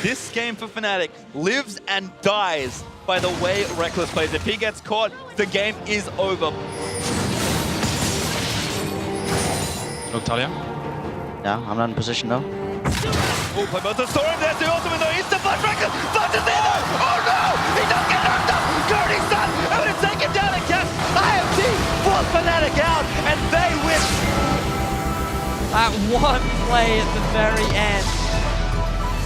This game for Fnatic lives and dies by the way Reckless plays. If he gets caught, the game is over. Look, Talia. Yeah, I'm not in position though. Oh, play both the Storm, there's the ultimate though, he's the flash Reckless, flashes in there! Oh no! He does get knocked up! Cody's done! I'm gonna take him down and catch IMT force Fnatic out, and they win! That one play at the very end.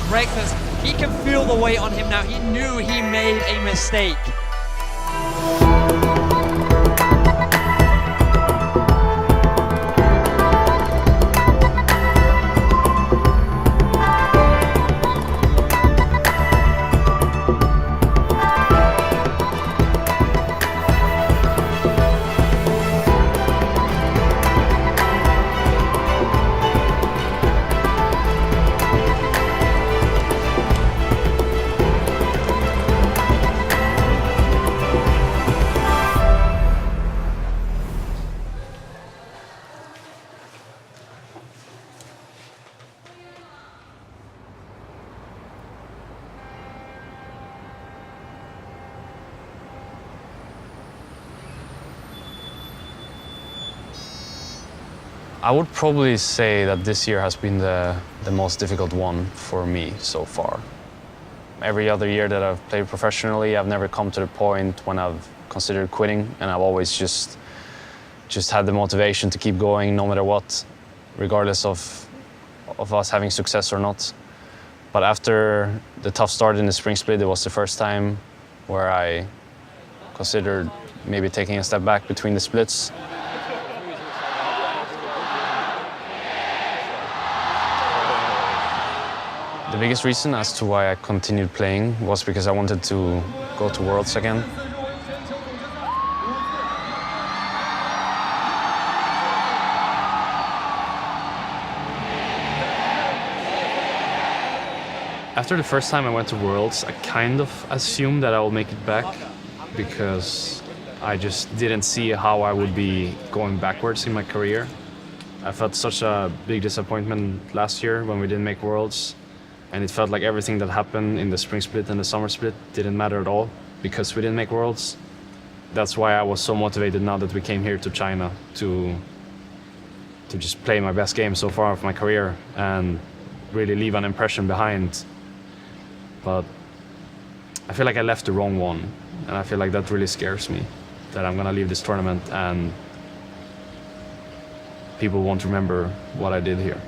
Reckless, he can feel the weight on him now. He knew he made a mistake. I would probably say that this year has been the most difficult one for me so far. Every other year that I've played professionally, I've never come to the point when I've considered quitting, and I've always just had the motivation to keep going no matter what, regardless of us having success or not. But after the tough start in the spring split, it was the first time where I considered maybe taking a step back between the splits. The biggest reason as to why I continued playing was because I wanted to go to Worlds again. After the first time I went to Worlds, I kind of assumed that I would make it back because I just didn't see how I would be going backwards in my career. I felt such a big disappointment last year when we didn't make Worlds. And it felt like everything that happened in the spring split and the summer split didn't matter at all because we didn't make Worlds. That's why I was so motivated now that we came here to China to just play my best game so far of my career and really leave an impression behind. But I feel like I left the wrong one, and I feel like that really scares me, that I'm gonna leave this tournament and people won't remember what I did here.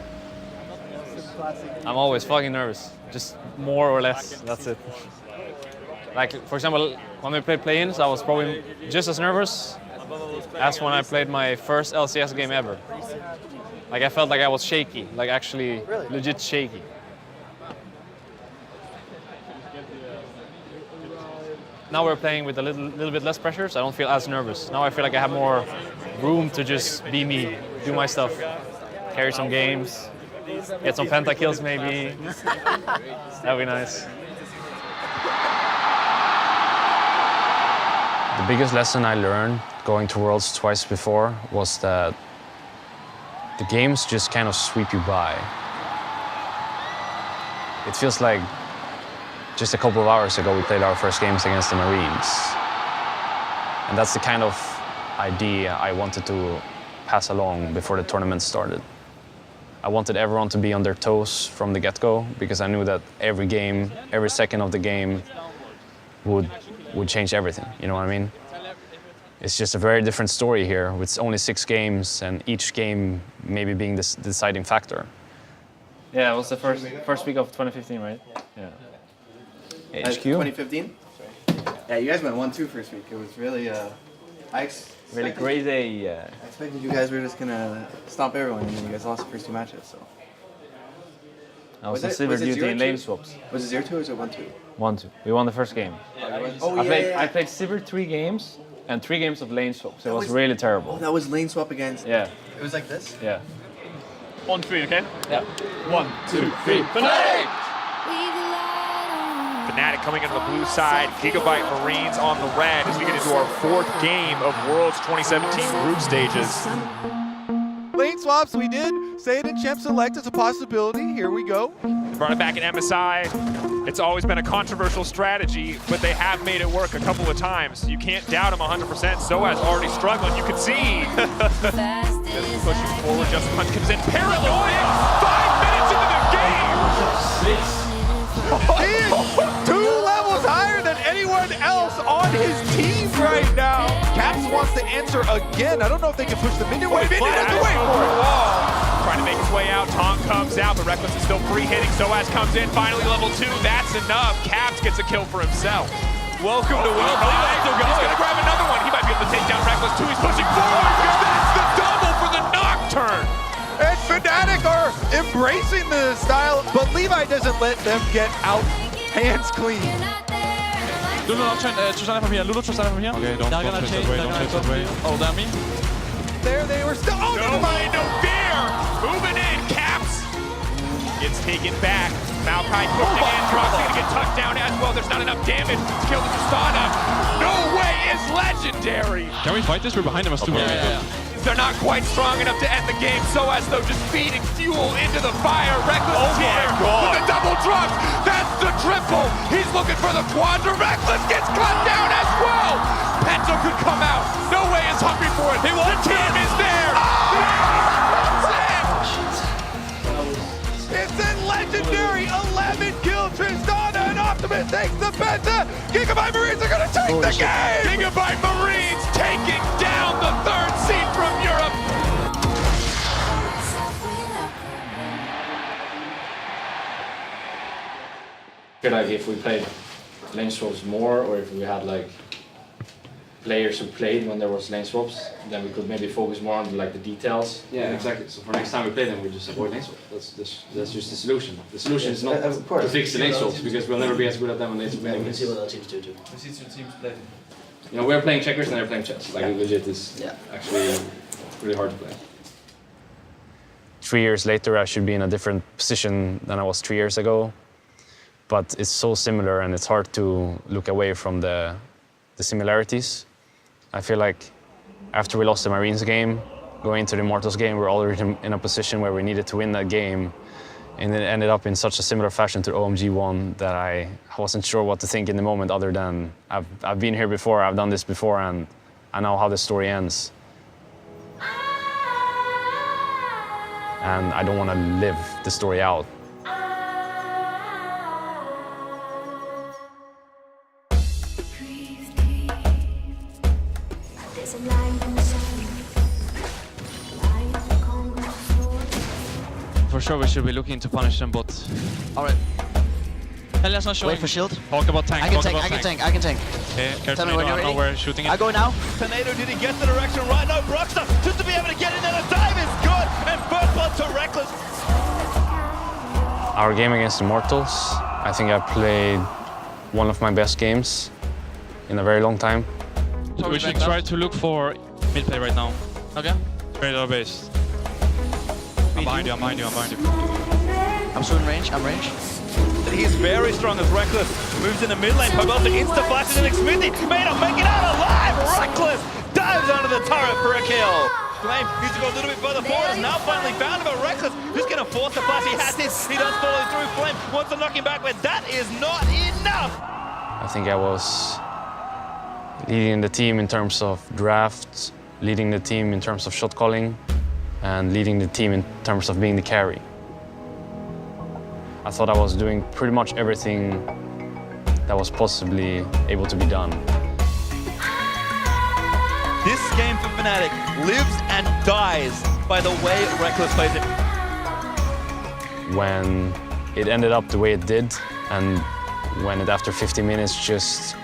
I'm always fucking nervous, just more or less, that's it. Like, for example, when we played play-ins, I was probably just as nervous as when I played my first LCS game ever. Like, I felt like I was shaky, like actually legit shaky. Now we're playing with a little bit less pressure, so I don't feel as nervous. Now I feel like I have more room to just be me, do my stuff, carry some games. Get some pentakills maybe. That'd be nice. The biggest lesson I learned going to Worlds twice before was that the games just kind of sweep you by. It feels like just a couple of hours ago we played our first games against the Marines. And that's the kind of idea I wanted to pass along before the tournament started. I wanted everyone to be on their toes from the get-go because I knew that every game, every second of the game would change everything, you know what I mean? It's just a very different story here with only 6 games and each game maybe being the deciding factor. Yeah, it was the first week of 2015, right? Yeah. HQ? 2015? Yeah, you guys went 1-2 first week. It was really, Really crazy, I yeah. expected you guys were just gonna stomp everyone, and then you guys lost the first 2 matches. So. I was in silver duty in lane swaps. Was it 0-2 or was it 1-2? 1-2. We won the first game. Oh, I played silver 3 games and 3 games of lane swaps. It was really terrible. Oh, that was lane swap against. Yeah. It was like this. Yeah. 1-3, okay? Yeah. 1, 2, 3, Fnatic! Fnatic coming into the blue side, Gigabyte Marines on the red as we get into our 4th game of Worlds 2017 group stages. Lane swaps, we did say it in Champ Select as a possibility. Here we go. Brought it back in MSI. It's always been a controversial strategy, but they have made it work a couple of times. You can't doubt him 100%. Soaz already struggling. You can see. Just pushing forward. Just punch comes in. Paranoia. 5 minutes into the game. He is 2 levels higher than anyone else on his team right now. Caps wants to answer again. I don't know if they can push the minion wave. Minion has to wait for it. Trying to make his way out. Tong comes out, but Reckless is still free hitting. Soaz comes in. Finally level 2. That's enough. Caps gets a kill for himself. Welcome to World. He's going to grab another one. He might be able to take down Reckless too. He's pushing forward. That's the double for the Nocturne. And Fnatic are embracing the style, but Levi doesn't let them get out hands clean. Lulu Nocturne, Tristana from here. Lulu Tristana from here. Okay, don't chase away, don't chase away. Oh, damn me. There they were still. Oh, No mind, no fear. Moving in. Caps gets taken back. Maokai pushing in. Drops going to get tucked down as well. There's not enough damage to kill the Tristana. No way is legendary. Can we fight this? We're behind them as 2. They're not quite strong enough to end the game. Soaz, though, just feeding fuel into the fire. Reckless here with the double drops. That's the triple. He's looking for the quadra. Reckless gets cut down as well. Penta could come out. No way is hungry for it. The team is there. It's a legendary 11 kill Tristana, and Optimus takes the Penta. Gigabyte Marines are going to take the game. Gigabyte Marines taking down the 3rd seed from Europe. I feel like if we played lane swaps more, or if we had like players who played when there was lane swaps, then we could maybe focus more on like the details. Yeah, exactly. So for next time we play them, we just avoid lane swaps. That's just the solution. The solution is not to fix the lane swaps, because we'll never be as good at them when they Yeah, we can see what other teams do too. We see 2 teams play. You know, we're playing checkers and they're playing chess. Like legit is actually really hard to play. 3 years later, I should be in a different position than I was 3 years ago. But it's so similar, and it's hard to look away from the similarities. I feel like after we lost the Marines game, going into the Immortals game, we're already in a position where we needed to win that game. And it ended up in such a similar fashion to OMG 1 that I wasn't sure what to think in the moment, other than I've been here before, I've done this before, and I know how the story ends. And I don't want to live the story out. For sure, we should be looking to punish them, but... Alright. Elias not showing. Wait for shield. Talk about tank. I can tank. Okay, Tell me when you're ready. we're shooting it. I go now. Tornado, did he get the direction right? No, Brockster, just to be able to get in there, the dive is good, and first blood to Reckless. Our game against Immortals, I think I played one of my best games in a very long time. So we should try to look for mid play right now. Okay. Trade our base. I'm behind you. I'm still in range. I'm range. He's very strong as Reckless moves in the mid lane. Pogolta insta-flashes in Xmithy. May not make it out alive. Reckless dives under the turret for a kill. Flame needs to go a little bit further forward. Has now finally found him, but Reckless just going to force the flash. He has this. He does follow through. Flame wants to knock him back, but that is not enough. I think I was leading the team in terms of drafts, leading the team in terms of shot calling, and leading the team in terms of being the carry. I thought I was doing pretty much everything that was possibly able to be done. This game for Fnatic lives and dies by the way Reckless plays it. When it ended up the way it did, and when it, after 50 minutes, just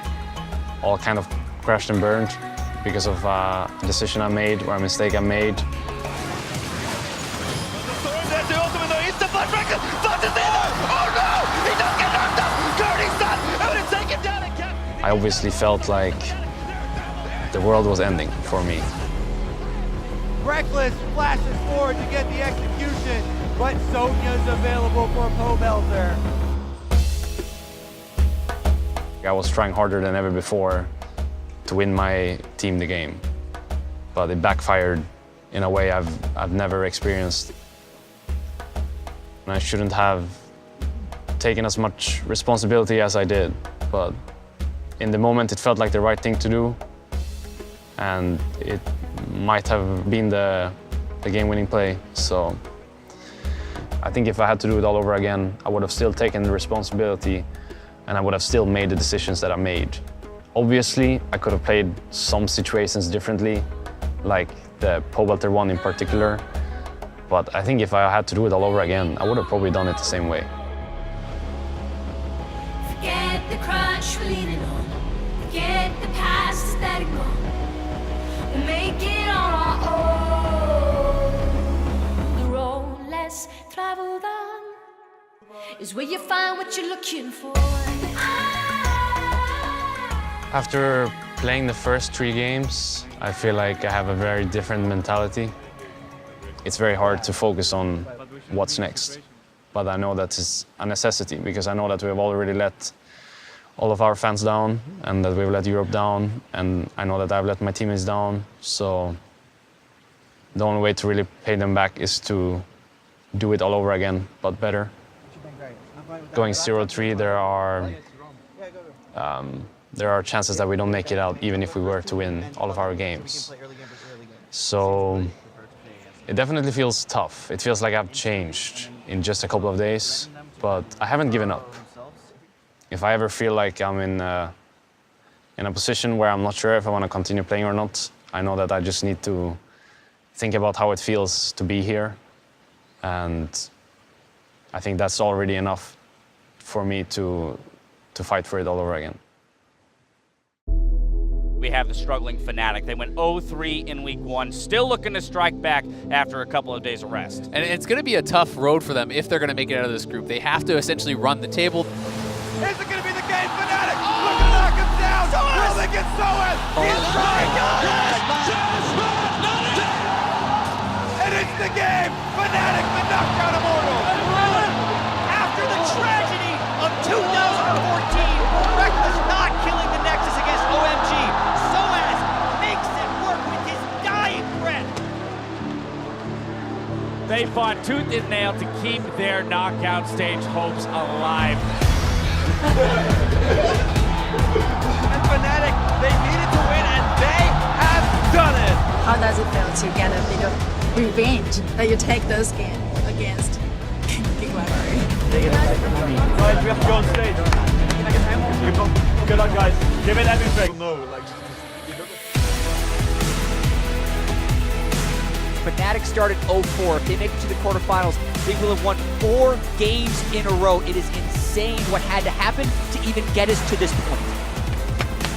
all kind of crashed and burned because of a decision I made or a mistake I made. I obviously felt like the world was ending for me. Reckless flashes forward to get the execution, but Sonya's available for Pobelter. I was trying harder than ever before to win my team the game, but it backfired in a way I've never experienced. And I shouldn't have taken as much responsibility as I did, but in the moment it felt like the right thing to do, and it might have been the game-winning play. So I think if I had to do it all over again, I would have still taken the responsibility and I would have still made the decisions that I made. Obviously, I could have played some situations differently, like the pole vaulter one in particular, but I think if I had to do it all over again, I would have probably done it the same way. Forget the crutch we're leaning on. Forget the past that are gone. We'll make it on our own. The road less traveled on is where you find what you're looking for. After playing the first 3 games, I feel like I have a very different mentality. It's very hard to focus on what's next, but I know that it's a necessity because I know that we have already let all of our fans down and that we've let Europe down, and I know that I've let my teammates down, so the only way to really pay them back is to do it all over again, but better. Going 0-3, there are chances that we don't make it out even if we were to win all of our games. So it definitely feels tough. It feels like I've changed in just a couple of days, but I haven't given up. If I ever feel like I'm in a position where I'm not sure if I want to continue playing or not, I know that I just need to think about how it feels to be here, and I think that's already enough for me to fight for it all over again. We have the struggling Fnatic. They went 0-3 in week 1, still looking to strike back after a couple of days of rest. And it's going to be a tough road for them if they're going to make it out of this group. They have to essentially run the table. Is it going to be the game? Fnatic! Look to knock him down! Will they get Soaz? He's trying! And it's the game! Fnatic, the knockout immortal! After the tragedy of 2014, Reckless not killing the Nexus against OMG, Soaz makes it work with his dying breath. They fought tooth and nail to keep their knockout stage hopes alive. And Fnatic, they needed to win, and they have done it! How does it feel to get a bit of revenge that you take those games against Big Rivalry? Guys, we have to go on stage. Good luck, guys. Give it everything. No, Fnatic started 0-4. If they make it to the quarterfinals, they will have won 4 games in a row. It is insane what had to happen to even get us to this point.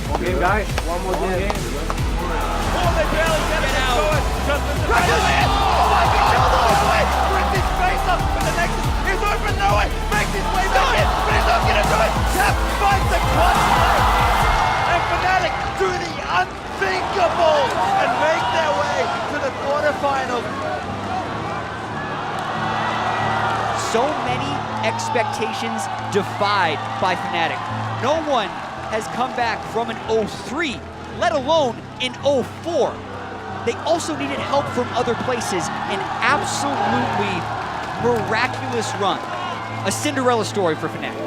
One game, guys. One more game. Oh, they barely get it out. Oh my God! All the way! Rips his face up, but the Nexus is open. No way! Makes his way back in, but he's not gonna do it. Cap finds the clutch play, and Fnatic do the unthinkable and make their way to the quarterfinals. So many expectations defied by Fnatic. No one has come back from an 0-3, let alone an 0-4. They also needed help from other places. An absolutely miraculous run. A Cinderella story for Fnatic.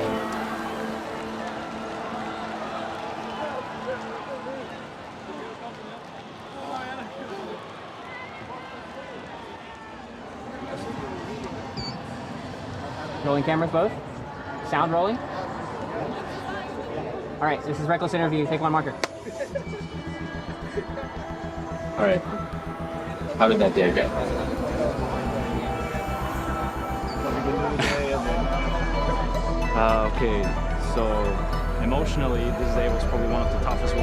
Rolling cameras both. Sound rolling. All right, this is Reckless interview. Take 1 marker. All right. How did that day go? Okay, so emotionally, this day was probably one of the toughest ones.